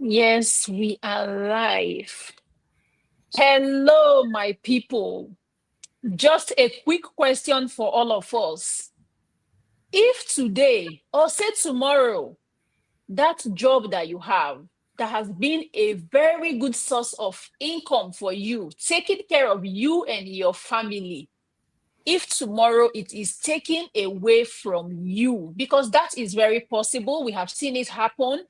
Yes, we are live. Hello, my people. Just a quick question for all of us. If today, or say tomorrow, that job that you have that has been a very good source of income for you, taking care of you and your family, if tomorrow it is taken away from you, because that is very possible, we have seen it happen.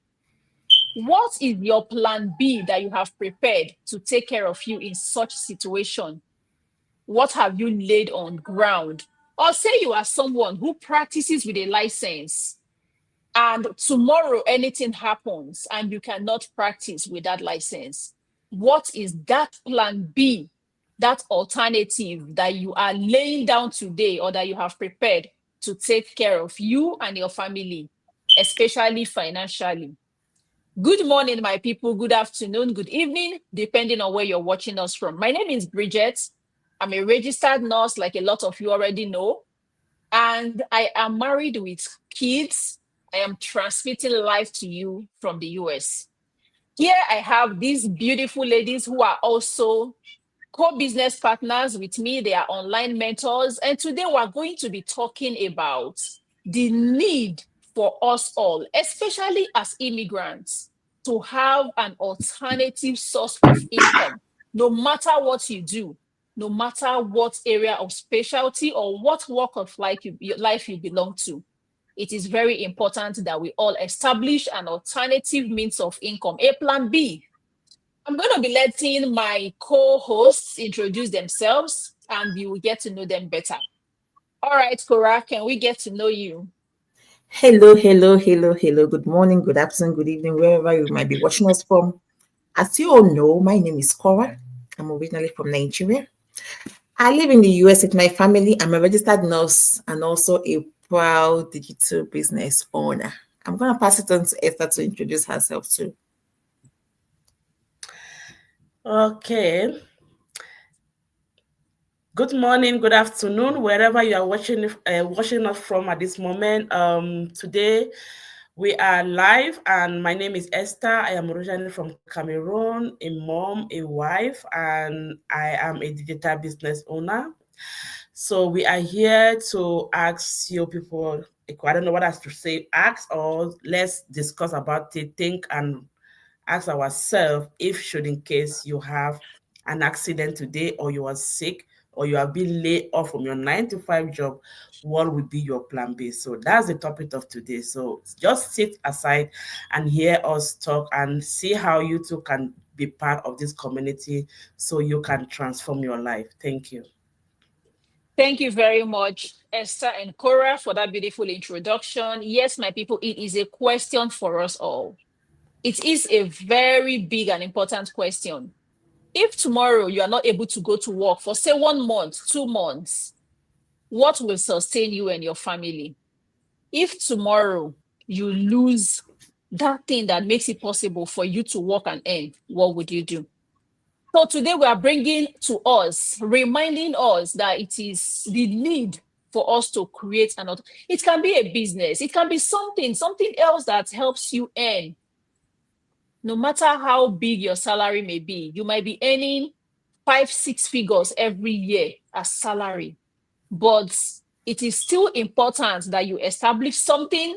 What is your plan B that you have prepared to take care of you in such situation? What have you laid on ground? Or say you are someone who practices with a license and tomorrow anything happens and you cannot practice with that license. What is that plan B, that alternative that you are laying down today or that you have prepared to take care of you and your family, especially financially? Good morning, my people. Good afternoon, good evening, depending on where you're watching us from. My name is Bridget. I'm a registered nurse, like a lot of you already know. And I am married with kids. I am transmitting live to you from the US. Here I have these beautiful ladies who are also co-business partners with me. They are online mentors. And today we're going to be talking about the need for us all, especially as immigrants, to have an alternative source of income, no matter what you do, no matter what area of specialty or what walk of life you belong to. It is very important that we all establish an alternative means of income, a plan B. I'm going to be letting my co-hosts introduce themselves and you will get to know them better. All right, Cora, can we get to know you? Hello. Good morning, good afternoon, good evening, wherever you might be watching us from. As you all know, my name is Cora. I'm originally from Nigeria. I live in the US with my family. I'm a registered nurse and also a proud digital business owner. I'm going to pass it on to Esther to introduce herself too. Okay. Good morning, good afternoon, wherever you are watching us from at this moment. Today we are live, and my name is Esther. I am originally from Cameroon, a mom, a wife, and I am a digital business owner. So we are here to ask you people. I don't know what else to say. Ask or let's discuss about it. Think and ask ourselves if should in case you have an accident today or you are sick or you have been laid off from your 9 to 5 job, what would be your plan B? So that's the topic of today. So just sit aside and hear us talk and see how you too can be part of this community so you can transform your life. Thank you. Thank you very much, Esther and Cora, for that beautiful introduction. Yes, my people, it is a question for us all. It is a very big and important question. If tomorrow you are not able to go to work for, say, 1 month, 2 months, what will sustain you and your family? If tomorrow you lose that thing that makes it possible for you to work and earn, what would you do? So today we are bringing to us, reminding us that it is the need for us to create another. It can be a business. It can be something else that helps you earn. No matter how big your salary may be, you might be earning 5, 6 figures every year as salary. But it is still important that you establish something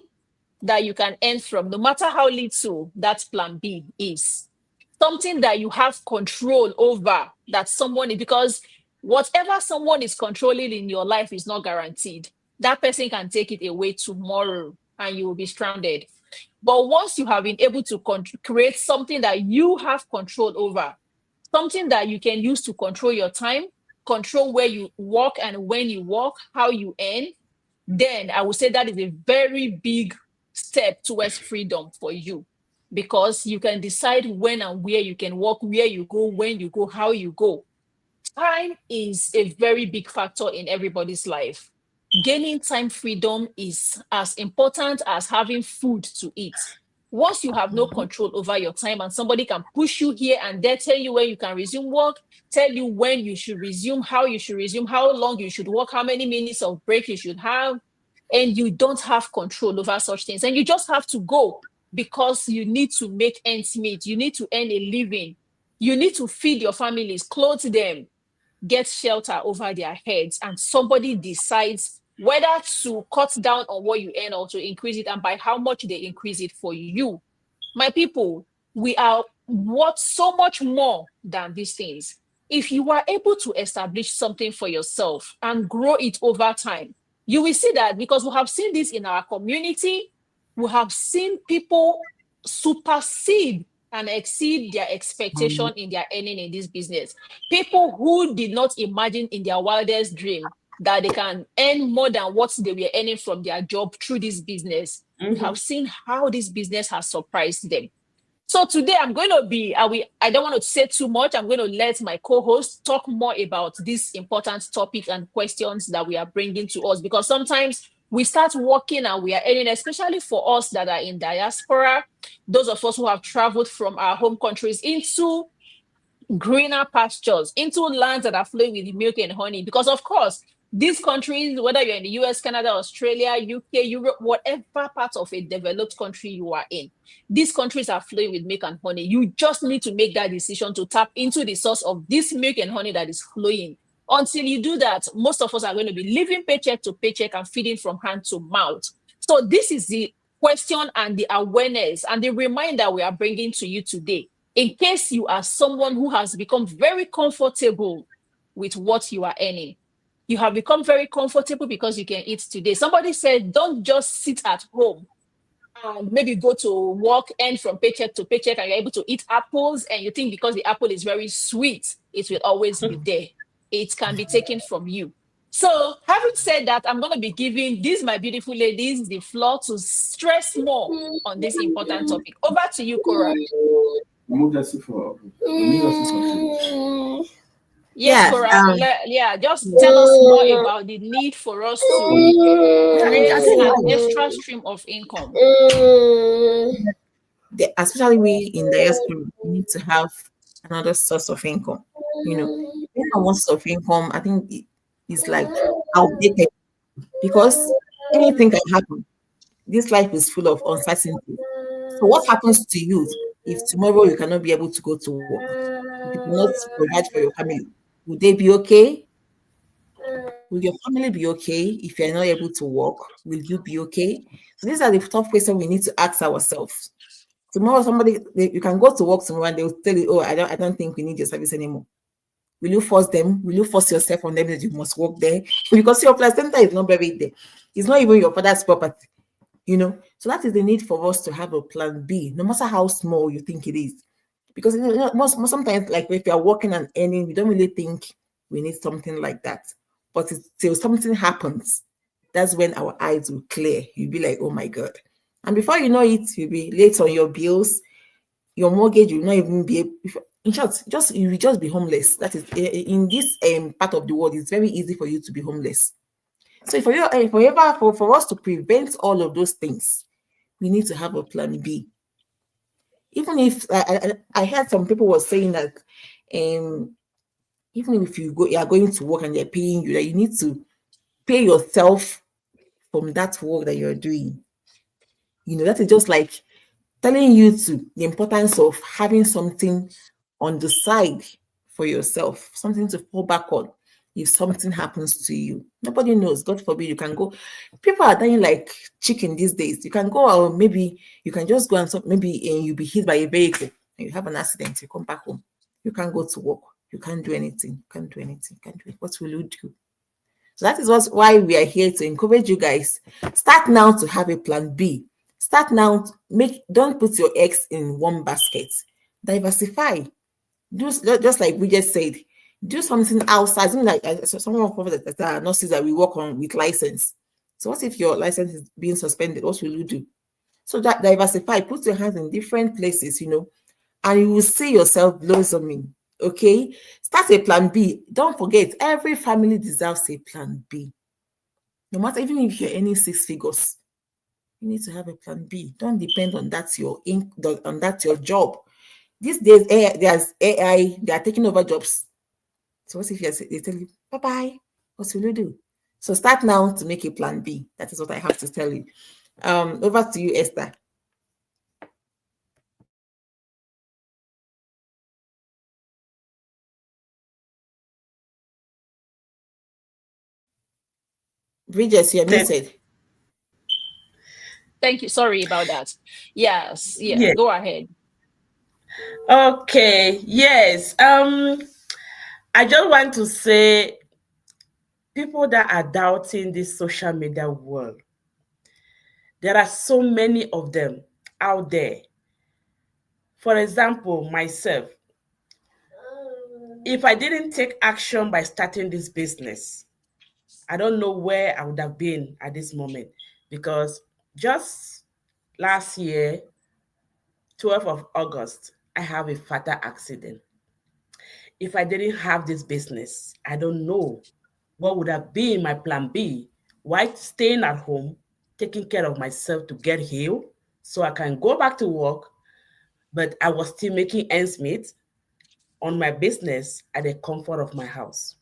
that you can earn from, no matter how little that plan B is. Something that you have control over, that someone, because whatever someone is controlling in your life is not guaranteed. That person can take it away tomorrow and you will be stranded. But once you have been able to create something that you have control over, something that you can use to control your time, control where you work and when you work, how you earn, then I would say that is a very big step towards freedom for you, because you can decide when and where you can work, where you go, when you go, how you go. Time is a very big factor in everybody's life. Gaining time freedom is as important as having food to eat. Once you have no control over your time and somebody can push you here and there, tell you when you can resume work, tell you when you should resume, how you should resume, how long you should work, how many minutes of break you should have, and you don't have control over such things, and you just have to go. because you need to make ends meet. You need to earn a living. You need to feed your families, clothe them, get shelter over their heads, and somebody decides whether to cut down on what you earn or to increase it, and by how much they increase it for you. My people, we are worth so much more than these things. If you are able to establish something for yourself and grow it over time, you will see that, because we have seen this in our community. We have seen people supersede and exceed their expectation in their earning in this business. People who did not imagine in their wildest dream that they can earn more than what they were earning from their job through this business. We have seen how this business has surprised them. So today I don't want to say too much. I'm going to let my co-host talk more about this important topic and questions that we are bringing to us, because sometimes we start working and we are earning, especially for us that are in diaspora, those of us who have traveled from our home countries into greener pastures, into lands that are flowing with milk and honey. Because of course, these countries, whether you're in the US, Canada, Australia, UK, Europe, whatever part of a developed country you are in, these countries are flowing with milk and honey. You just need to make that decision to tap into the source of this milk and honey that is flowing. Until you do that, most of us are going to be living paycheck to paycheck and feeding from hand to mouth. So this is the question and the awareness and the reminder we are bringing to you today, in case you are someone who has become very comfortable with what you are earning. You have become very comfortable because you can eat today. Somebody said, don't just sit at home and maybe go to work, earn from paycheck to paycheck, and you're able to eat apples, and you think because the apple is very sweet, it will always be there. It can be taken from you. So having said that, I'm going to be giving these, my beautiful ladies, the floor to stress more on this important topic. Over to you, Cora. Yes, Cora. Just tell us more about the need for us to create an extra stream of income. Especially we in diaspora, we need to have another source of income. One source of income, I think is like outdated, because anything can happen. This life is full of uncertainty. So what happens to you if tomorrow you cannot be able to go to work? You cannot provide for your family. Would they be okay? Will your family be okay if you're not able to work? Will you be okay? So these are the tough questions we need to ask ourselves. Tomorrow, you can go to work tomorrow and they will tell you, oh, I don't think we need your service anymore. Will you force them? Will you force yourself on them that you must work there? Because your placenta is not buried there. It's not even your father's property, So that is the need for us to have a plan B, no matter how small you think it is. Because sometimes, like if you are working and earning, we don't really think we need something like that. But till something happens, that's when our eyes will clear. You'll be like, oh my God. And before you know it, you'll be late on your bills. Your mortgage will not even be able, in short, you will just be homeless. That is, in this part of the world, it's very easy for you to be homeless. So for us to prevent all of those things, we need to have a plan B. Even if I heard some people were saying that even if you are going to work and they're paying you, that you need to pay yourself from that work that you're doing. That is just like telling you the importance of having something on the side for yourself, something to fall back on if something happens to you. Nobody knows. God forbid, you can go. People are dying like chicken these days. You can go out, maybe you can just go and you'll be hit by a vehicle and you have an accident. You come back home. You can't go to work. You can't do anything. You can't do anything. You can't do it. What will you do? So that is why we are here to encourage you guys. Start now to have a plan B. Start now. Don't put your eggs in one basket. Diversify. Just like we just said, do something outside. Like some of us that are nurses that we work on with license. So what if your license is being suspended? What will you do? So that diversify. Put your hands in different places, and you will see yourself blossoming. Okay, start a plan B. Don't forget, every family deserves a plan B. No matter, even if you're earning 6 figures, you need to have a plan B. Don't depend on your job. These days, there's AI. They are taking over jobs. So what if they tell you, bye-bye? What will you do? So start now to make a plan B. That is what I have to tell you. Over to you, Esther. Bridget, you're muted. Thank you. Sorry about that. Yes. Yeah. Yeah. Go ahead. Okay. Yes. I just want to say, people that are doubting this social media world, there are so many of them out there. For example, myself, if I didn't take action by starting this business, I don't know where I would have been at this moment, because just last year, 12th of August, I have a fatal accident. If I didn't have this business, I don't know what would have been my plan B. Why staying at home, taking care of myself to get healed so I can go back to work, but I was still making ends meet on my business at the comfort of my house.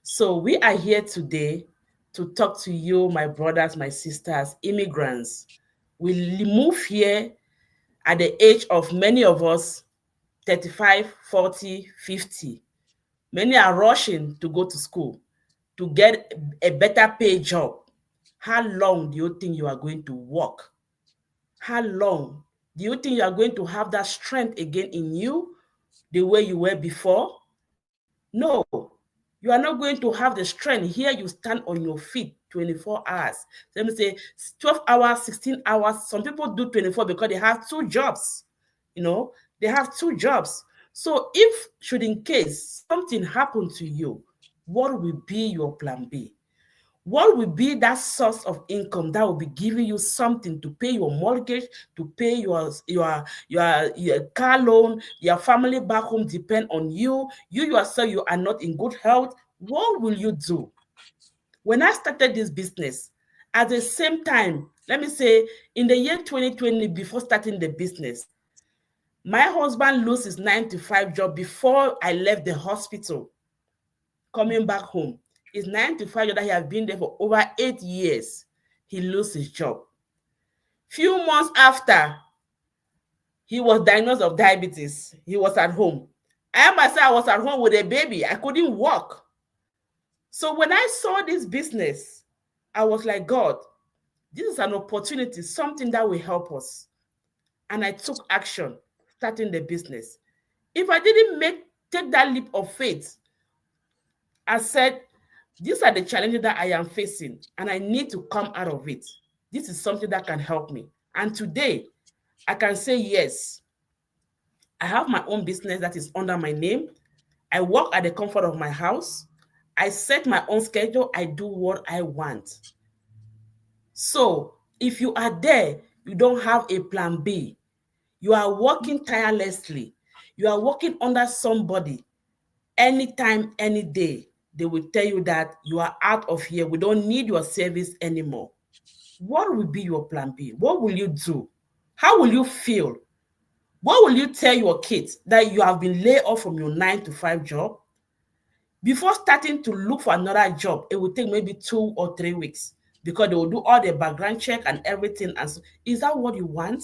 So we are here today to talk to you, my brothers, my sisters, immigrants. We move here at the age of many of us 35, 40, 50. Many are rushing to go to school to get a better paid job. How long do you think you are going to work? How long do you think you are going to have that strength again in you the way you were before? No, you are not going to have the strength. Here you stand on your feet 24 hours. Let me say 12 hours, 16 hours. Some people do 24 because they have two jobs. They have two jobs. So if should in case something happen to you, what will be your plan B? What will be that source of income that will be giving you something to pay your mortgage, to pay your car loan? Your family back home depend on you. You yourself, you are not in good health. What will you do? When I started this business, at the same time, let me say, in the year 2020, before starting the business, my husband lost his 9 to 5 job before I left the hospital. Coming back home, his 9 to 5 job that he has been there for over 8 years, he lost his job. Few months after, he was diagnosed of diabetes. He was at home. I myself was at home with a baby. I couldn't walk. So when I saw this business, I was like, God, this is an opportunity, something that will help us. And I took action, starting the business. If I didn't take that leap of faith, I said, these are the challenges that I am facing, and I need to come out of it. This is something that can help me. And today, I can say yes. I have my own business that is under my name. I work at the comfort of my house. I set my own schedule. I do what I want. So if you are there, you don't have a plan B. You are working tirelessly. You are working under somebody. Anytime, any day, they will tell you that you are out of here. We don't need your service anymore. What will be your plan B? What will you do? How will you feel? What will you tell your kids that you have been laid off from your 9 to 5 job? Before starting to look for another job, it will take maybe 2 or 3 weeks because they will do all the background check and everything. And so, is that what you want?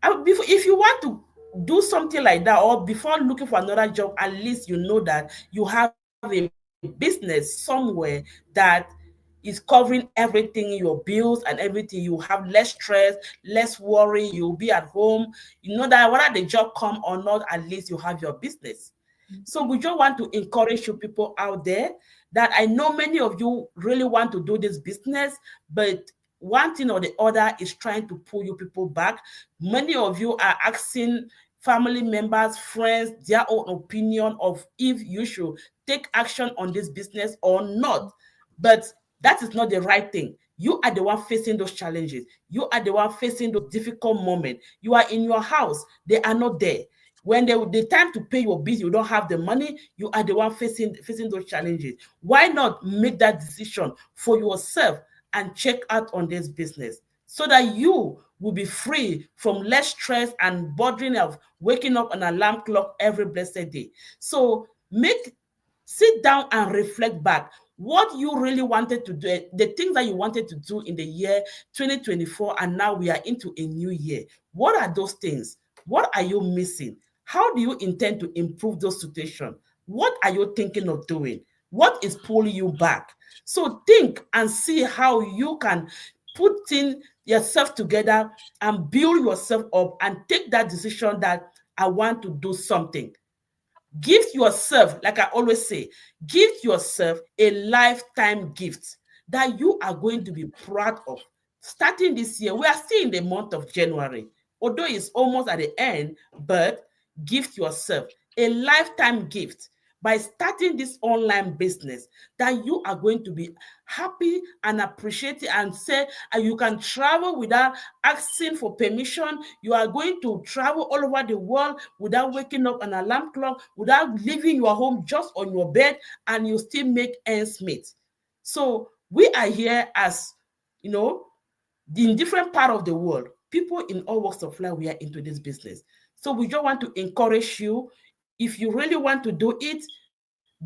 If you want to do something like that, or before looking for another job, at least you know that you have a business somewhere that is covering everything, your bills and everything. You have less stress, less worry. You'll be at home. You know that whether the job come or not, at least you have your business. So we just want to encourage you people out there that I know many of you really want to do this business, but one thing or the other is trying to pull you people back. Many of you are asking family members, friends, their own opinion of if you should take action on this business or not. But that is not the right thing. You are the one facing those challenges. You are the one facing those difficult moments. You are in your house. They are not there. When the time to pay your bills, you don't have the money, you are the one facing those challenges. Why not make that decision for yourself and check out on this business so that you will be free from less stress and bothering of waking up an alarm clock every blessed day? So sit down and reflect back what you really wanted to do, the things that you wanted to do in the year 2024, and now we are into a new year. What are those things? What are you missing? How do you intend to improve those situations? What are you thinking of doing? What is pulling you back? So think and see how you can put in yourself together and build yourself up and take that decision that I want to do something. Give yourself, like I always say, give yourself a lifetime gift that you are going to be proud of. Starting this year, we are still in the month of January, although it's almost at the end, but gift yourself a lifetime gift by starting this online business that you are going to be happy and appreciate it and say, and you can travel without asking for permission. You are going to travel all over the world without waking up an alarm clock, without leaving your home, just on your bed, and you still make ends meet. So we are here as, you know, in different part of the world, people in all walks of life, we are into this business. So we just want to encourage you. If you really want to do it,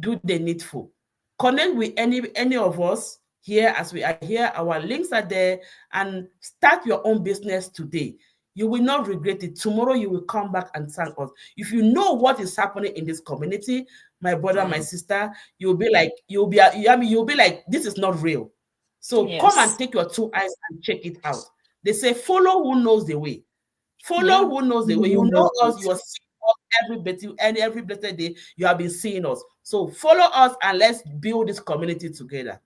do the needful. Connect with any of us here as we are here. Our links are there, and start your own business today. You will not regret it. Tomorrow you will come back and thank us. If you know what is happening in this community, my brother, my sister, you'll be like, you'll be like, this is not real. So come and take your 2 eyes and check it out. They say, follow who knows the way. Follow who knows the way. You know us, you are seeing us every blessed day. You have been seeing us. So follow us and let's build this community together.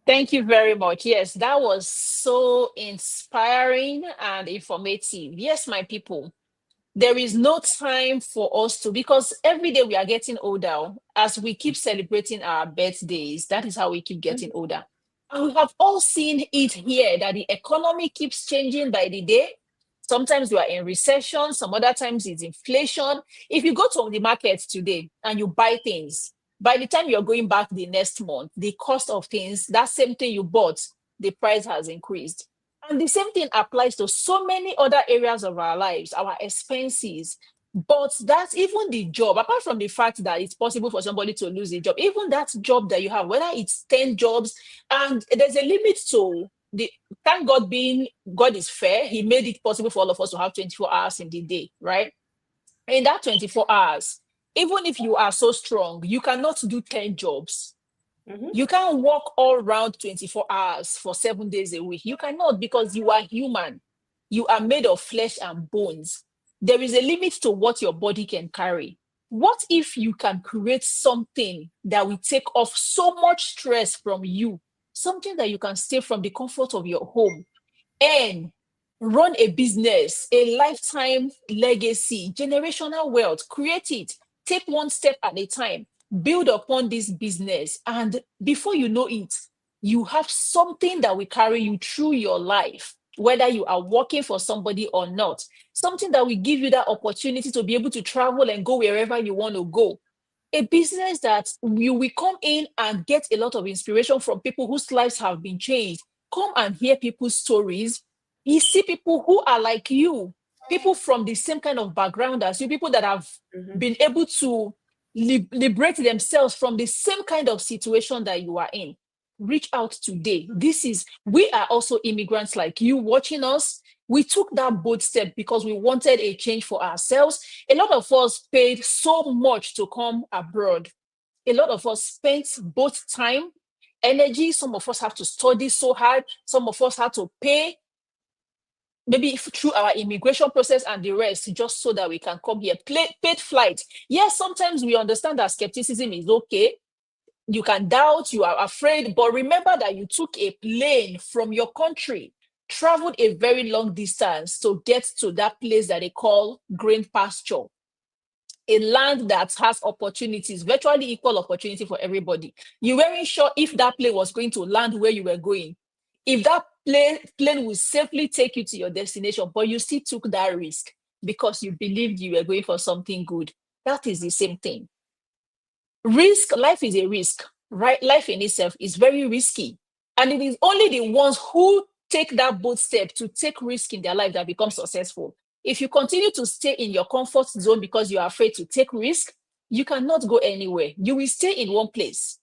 Thank you very much. Yes, that was so inspiring and informative. Yes, my people, there is no time for us to, because every day we are getting older. As we keep celebrating our birthdays, that is how we keep getting older. And we have all seen it here that the economy keeps changing by the day. Sometimes we are in recession, some other times it's inflation. If you go to the market today and you buy things, by the time you're going back the next month, the cost of things, that same thing you bought, the price has increased. And the same thing applies to so many other areas of our lives, our expenses. But that's even the job, apart from the fact that it's possible for somebody to lose a job, even that job that you have, whether it's 10 jobs, and there's a limit to the, thank God God is fair. He made it possible for all of us to have 24 hours in the day, right? In that 24 hours, even if you are so strong, you cannot do 10 jobs. You can't work all around 24 hours for 7 days a week. You cannot, because you are human. You are made of flesh and bones. There is a limit to what your body can carry. What if you can create something that will take off so much stress from you, something that you can stay from the comfort of your home and run a business, a lifetime legacy, generational wealth, create it, take one step at a time, build upon this business. And before you know it, you have something that will carry you through your life, whether you are working for somebody or not, something that will give you that opportunity to be able to travel and go wherever you want to go. A business that you will come in and get a lot of inspiration from people whose lives have been changed. Come and hear people's stories. You see people who are like you, people from the same kind of background as you, people that have been able to liberate themselves from the same kind of situation that you are in. Reach out today. We are also immigrants like you watching us. We took that bold step because we wanted a change for ourselves. A lot of us paid so much to come abroad. A lot of us spent both time, energy. Some of us have to study so hard. Some of us had to pay, maybe through our immigration process and the rest, just so that we can come here. Paid flight. Yes, sometimes we understand that skepticism is okay. You can doubt, you are afraid, but remember that you took a plane from your country, traveled a very long distance to get to that place that they call green pasture, a land that has opportunities, virtually equal opportunity for everybody. You weren't sure if that plane was going to land where you were going, if that plane will safely take you to your destination, but you still took that risk because you believed you were going for something good. That is the same thing. Risk, life is a risk, right? Life in itself is very risky. And it is only the ones who take that bold step to take risk in their life that become successful. If you continue to stay in your comfort zone because you are afraid to take risk, you cannot go anywhere. You will stay in one place,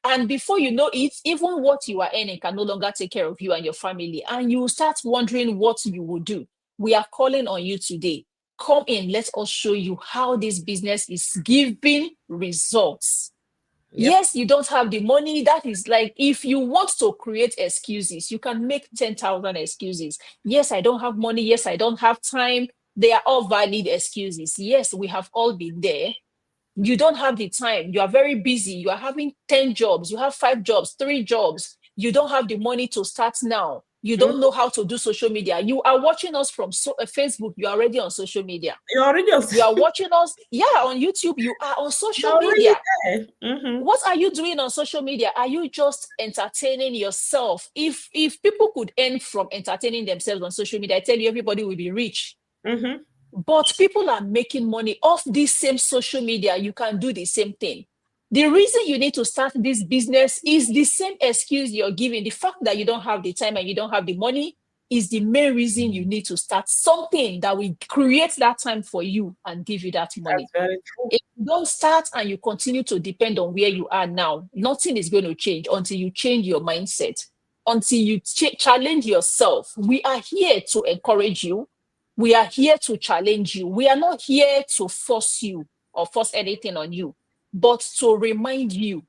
and before you know it, even what you are earning can no longer take care of you and your family. And you will start wondering what you will do. We are calling on you today. Come in, let us show you how this business is giving results. Yep. Yes, you don't have the money. That is like, if you want to create excuses, you can make 10,000 excuses. Yes, I don't have money. Yes, I don't have time. They are all valid excuses. Yes, we have all been there. You don't have the time. You are very busy. You are having 10 jobs. You have 5 jobs, 3 jobs. You don't have the money to start now. You don't know how to do social media. You are watching us from Facebook. You are already on social media. You're already on, You are watching us, on YouTube. You are on social you're already media. there. Mm-hmm. What are you doing on social media? Are you just entertaining yourself? If people could earn from entertaining themselves on social media, I tell you, everybody will be rich. Mm-hmm. But people are making money off this same social media. You can do the same thing. The reason you need to start this business is the same excuse you're giving. The fact that you don't have the time and you don't have the money is the main reason you need to start something that will create that time for you and give you that money. That's very true. If you don't start and you continue to depend on where you are now, nothing is going to change until you change your mindset, until you challenge yourself. We are here to encourage you. We are here to challenge you. We are not here to force you or force anything on you, but to remind you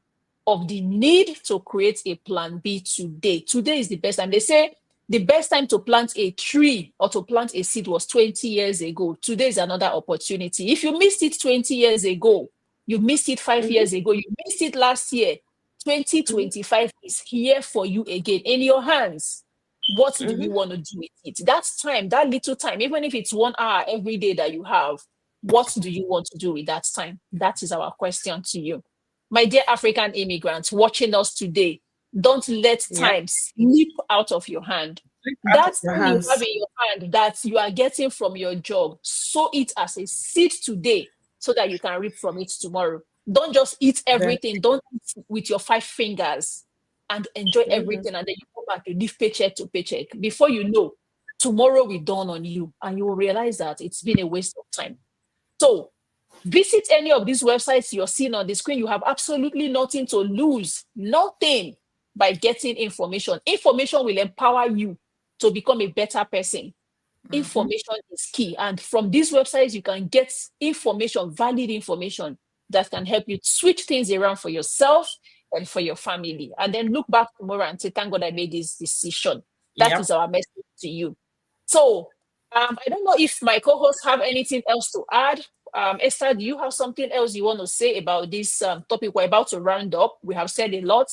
of the need to create a plan B today. Today is the best time. They say the best time to plant a tree or to plant a seed was 20 years ago. Today is another opportunity. If you missed it 20 years ago, you missed it 5 years ago, you missed it last year, 2025 is here for you again in your hands. What do you want to do with it? That's time, that little time, even if it's 1 hour every day that you have, what do you want to do with that time? That is our question to you. My dear African immigrants watching us today, don't let time slip out of your hand. That's what you have in your hand that you are getting from your job. Sow it as a seed today so that you can reap from it tomorrow. Don't just eat everything. Don't eat with your 5 fingers and enjoy everything. And then you go back to live paycheck to paycheck. Before you know, tomorrow will dawn on you and you will realize that it's been a waste of time. So visit any of these websites you're seeing on the screen. You have absolutely nothing to lose. Nothing. By getting information. Information will empower you to become a better person. Information is key. And from these websites, you can get information, valid information that can help you switch things around for yourself and for your family. And then look back tomorrow and say, thank God I made this decision. That is our message to you. So I don't know if my co-hosts have anything else to add. Esther, do you have something else you want to say about this topic? We're about to round up. We have said a lot.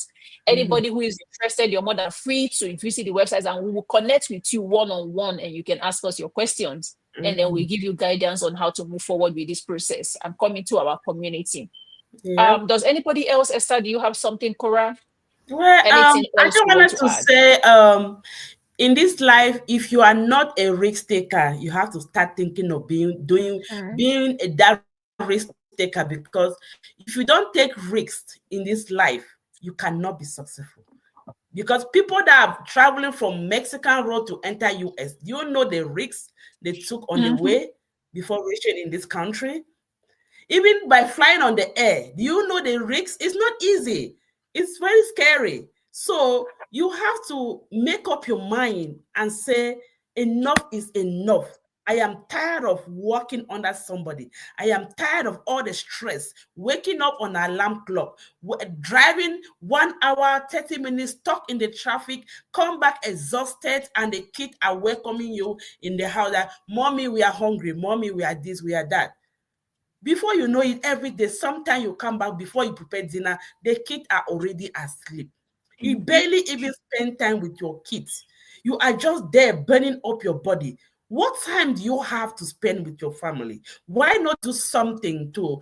Anybody who is interested, you're more than free to visit the websites and we will connect with you one-on-one and you can ask us your questions and then we'll give you guidance on how to move forward with this process and come into our community. Does anybody else, Esther, do you have something, Cora? Well, I just wanted to say, in this life, if you are not a risk taker, you have to start thinking of being that risk taker, because if you don't take risks in this life, you cannot be successful. Because people that are traveling from Mexican road to enter US, do you know the risks they took on the way before reaching in this country? Even by flying on the air, do you know the risks? It's not easy. It's very scary. So you have to make up your mind and say, enough is enough. I am tired of working under somebody. I am tired of all the stress, waking up on an alarm clock, driving 1 hour, 30 minutes, stuck in the traffic, come back exhausted, and the kids are welcoming you in the house that, Mommy, we are hungry. Mommy, we are this, we are that. Before you know it, every day, sometimes you come back before you prepare dinner, the kids are already asleep. You barely even spend time with your kids. You are just there burning up your body. What time do you have to spend with your family? Why not do something to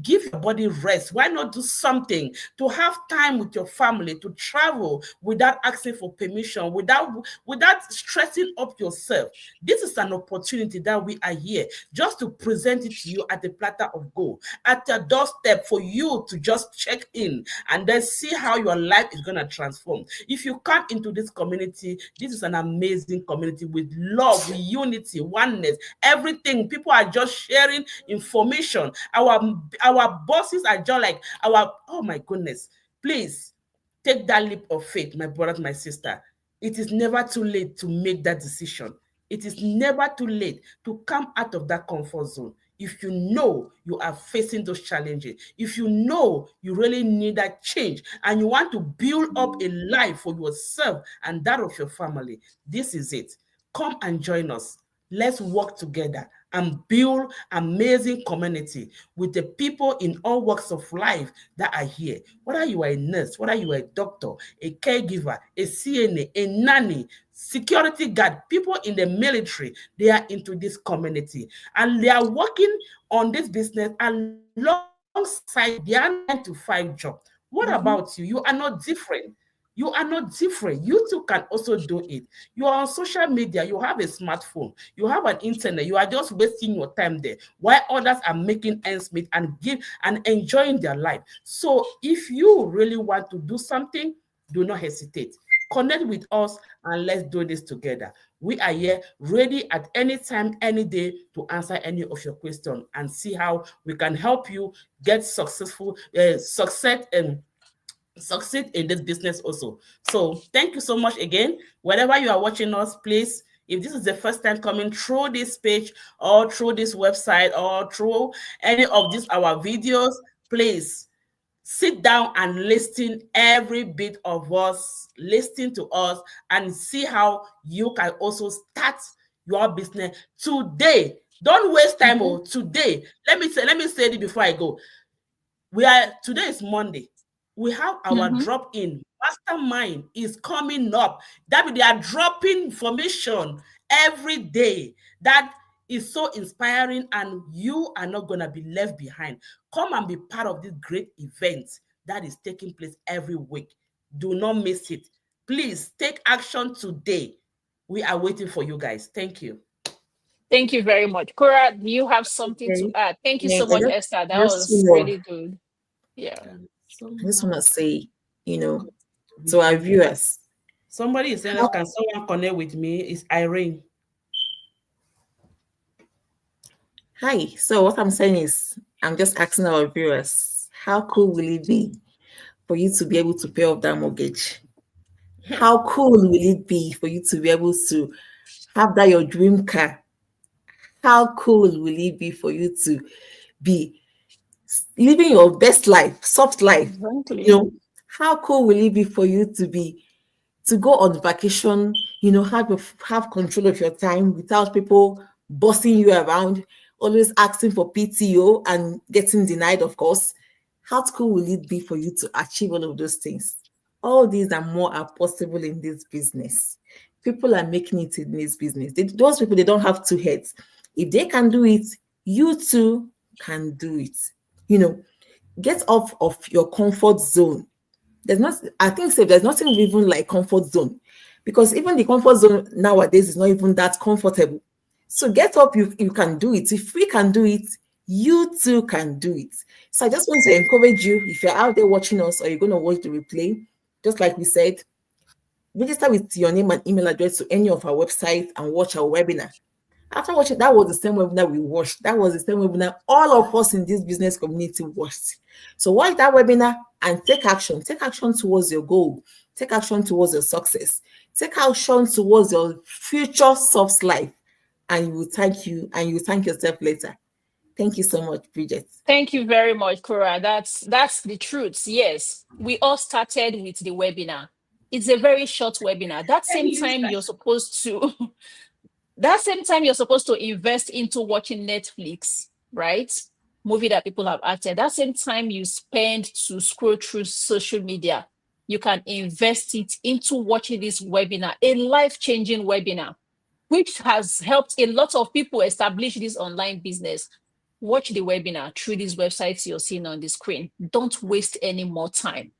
give your body rest? Why not do something to have time with your family, to travel without asking for permission, without stressing up yourself? This is an opportunity that we are here just to present it to you at the platter of gold, at your doorstep, for you to just check in and then see how your life is going to transform. If you come into this community, this is an amazing community with love, with unity, oneness, everything. People are just sharing information. Our bosses are just like oh my goodness. Please take that leap of faith, my brother, my sister. It is never too late to make that decision. It is never too late to come out of that comfort zone. If you know you are facing those challenges, if you know you really need that change and you want to build up a life for yourself and that of your family, this is it. Come and join us. Let's work together and build amazing community with the people in all walks of life that are here. Whether you are a nurse, whether you are a doctor, a caregiver, a CNA, a nanny, security guard, people in the military, they are into this community and they are working on this business alongside their 9 to 5 job. What about you? You are not different. You are not different. You too can also do it. You are on social media. You have a smartphone. You have an internet. You are just wasting your time there while others are making ends meet and enjoying their life. So if you really want to do something, do not hesitate. Connect with us and let's do this together. We are here ready at any time, any day to answer any of your questions and see how we can help you get successful, succeed in this business also. So thank you so much again. Wherever you are watching us, please, if this is the first time coming through this page or through this website or through any of these our videos, please sit down and listen every bit of us, listen to us and see how you can also start your business today. Don't waste time. Today. Let me say it before I go. Today is Monday. We have our drop-in mastermind is coming up. That they are dropping information every day. That is so inspiring, and you are not going to be left behind. Come and be part of this great event that is taking place every week. Do not miss it. Please take action today. We are waiting for you guys. Thank you. Thank you very much. Cora, do you have something to add? Thank you so much, Esther. That was really good. Yeah. I just want to say, to our viewers. Somebody is saying, can someone connect with me? It's Irene. Hi. So what I'm saying is, I'm just asking our viewers, how cool will it be for you to be able to pay off that mortgage? How cool will it be for you to be able to have that your dream car? How cool will it be for you to be living your best life, soft life? Exactly. How cool will it be for you to go on vacation, have control of your time without people bossing you around, always asking for PTO and getting denied, of course. How cool will it be for you to achieve all of those things? All these and more are possible in this business. People are making it in this business. Those people, they don't have two heads. If they can do it, you too can do it. Get off of your comfort zone. There's nothing even like comfort zone, because even the comfort zone nowadays is not even that comfortable. So get up, you can do it. If we can do it, you too can do it. So I just want to encourage you, if you're out there watching us or you're going to watch the replay, just like we said, register with your name and email address to any of our websites and watch our webinar. After watching, that was the same webinar we watched. That was the same webinar all of us in this business community watched. So watch that webinar and take action. Take action towards your goal. Take action towards your success. Take action towards your future soft life. And you will thank yourself later. Thank you so much, Bridget. Thank you very much, Cora. That's the truth. Yes, we all started with the webinar. It's a very short webinar. That same time you're supposed to invest into watching Netflix, right? Movie that people have acted. That same time you spend to scroll through social media, you can invest it into watching this webinar, a life-changing webinar, which has helped a lot of people establish this online business. Watch the webinar through these websites you're seeing on the screen. Don't waste any more time.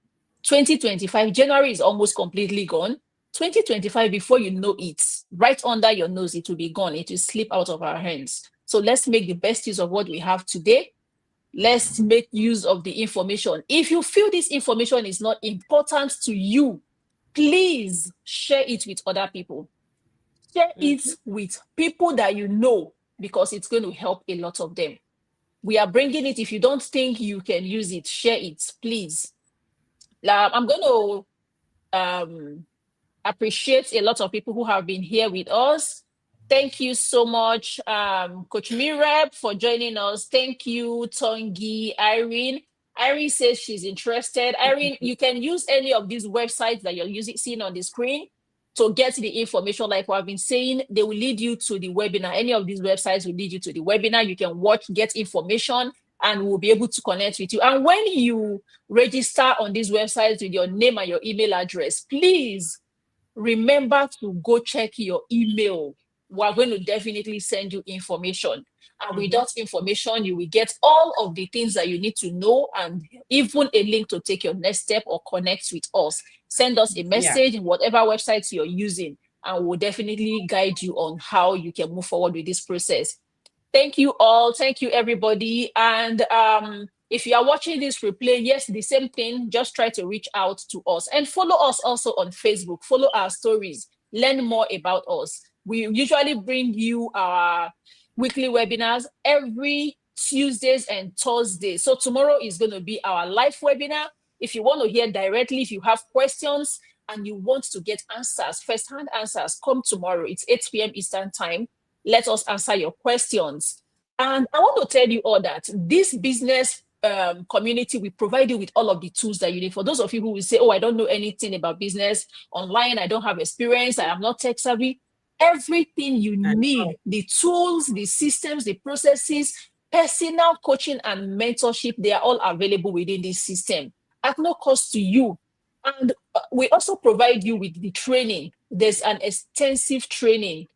2025, January is almost completely gone. 2025, before you know it, right under your nose, it will be gone. It will slip out of our hands. So let's make the best use of what we have today. Let's make use of the information. If you feel this information is not important to you, please share it with other people. Share it with people that you know, because it's going to help a lot of them. We are bringing it. If you don't think you can use it, share it, please. I'm going to appreciate a lot of people who have been here with us. Thank you so much, Coach Mirab, for joining us. Thank you, Tongi, Irene. Irene says she's interested. Irene, you can use any of these websites that you're seeing on the screen to get the information. Like what I've been saying, they will lead you to the webinar. Any of these websites will lead you to the webinar. You can watch, get information, and we'll be able to connect with you. And when you register on these websites with your name and your email address, please remember to go check your email. We're going to definitely send you information. And with that information, you will get all of the things that you need to know and even a link to take your next step or connect with us. Send us a message in whatever websites you're using, and we'll definitely guide you on how you can move forward with this process. Thank you all. Thank you, everybody. And if you are watching this replay, yes, the same thing. Just try to reach out to us and follow us also on Facebook. Follow our stories. Learn more about us. We usually bring you our weekly webinars every Tuesdays and Thursdays. So tomorrow is going to be our live webinar. If you want to hear directly, if you have questions and you want to get answers, first-hand answers, come tomorrow. It's 8 p.m. Eastern Time. Let us answer your questions. And I want to tell you all that this business community, we provide you with all of the tools that you need. For those of you who will say, oh, I don't know anything about business online, I don't have experience, I am not tech savvy. Everything you need, the tools, the systems, the processes, personal coaching and mentorship, they are all available within this system at no cost to you. And we also provide you with the training. There's an extensive training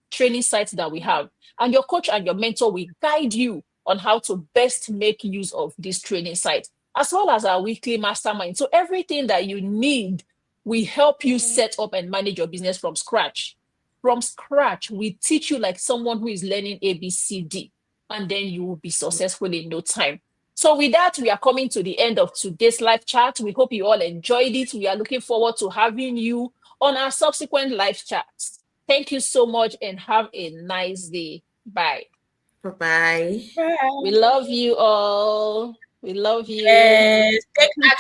site that we have. And your coach and your mentor will guide you on how to best make use of this training site, as well as our weekly mastermind. So everything that you need, we help you set up and manage your business from scratch. From scratch, we teach you like someone who is learning ABCD, and then you will be successful in no time. So with that, we are coming to the end of today's live chat. We hope you all enjoyed it. We are looking forward to having you on our subsequent live chats. Thank you so much and have a nice day. Bye. Bye-bye. Bye. We love you all. We love you. Yes. Take action.